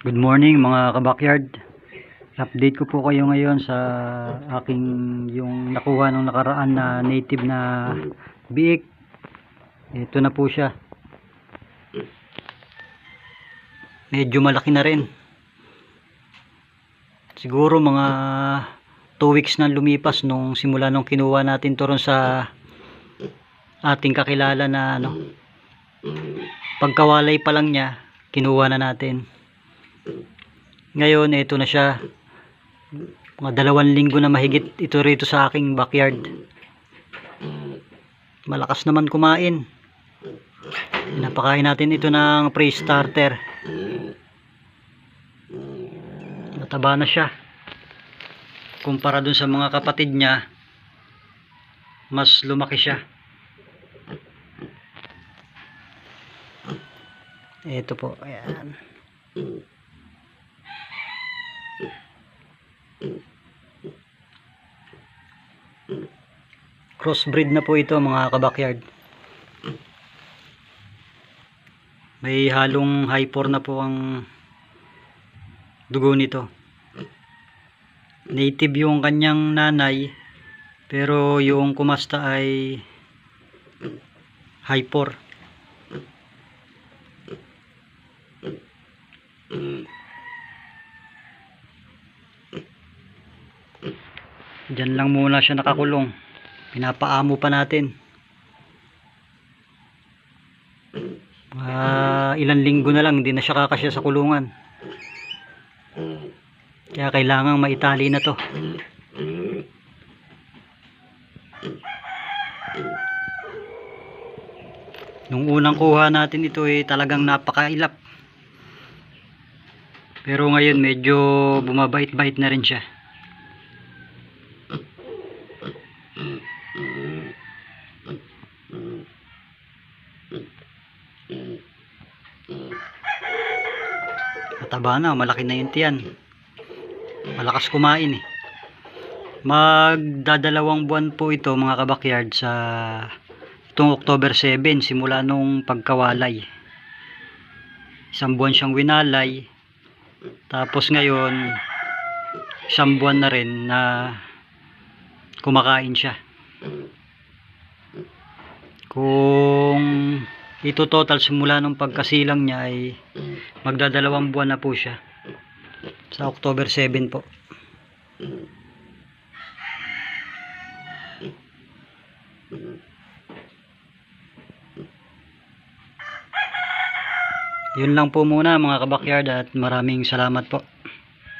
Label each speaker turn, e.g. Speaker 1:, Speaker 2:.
Speaker 1: Good morning mga kabakyard. Update ko po kayo ngayon sa aking yung nakuha nung nakaraan na native na biik. Ito na po siya. Medyo malaki na rin. Siguro mga 2 weeks na lumipas nung simula nung kinuha natin to ron sa ating kakilala na pagkawalay pa lang niya, kinuha na natin. Ngayon, ito na siya. Mga 2 linggo na mahigit ito rito sa aking backyard. Malakas naman kumain. Napakain natin ito ng pre-starter. Nataba na siya. Kumpara dun sa mga kapatid niya, mas lumaki siya. Ito po, ayan. Crossbreed na po ito mga kabakyard. May halong hyper na po ang dugo nito. Native yung kanyang nanay, pero yung kumasta ay hyper. Diyan lang muna siya nakakulong. Pinapaamo pa natin. Ilang linggo na lang, hindi na siya kakasya sa kulungan. Kaya kailangang maitali na to. Nung unang kuha natin ito talagang napakailap. Pero ngayon medyo bumabait-bait na rin siya. Mataba na, malaki na yung tiyan. Malakas kumain eh. Magdadalawang buwan po ito mga kabakyard sa itong October 7 simula nung pagkawalay. 1 buwan siyang winalay. Tapos ngayon 1 buwan na rin na kumakain siya. Kung ito total simula nung pagkasilang niya ay magdadalawang buwan na po siya sa October 7 po. Yun lang po muna mga kabakyard at maraming salamat po.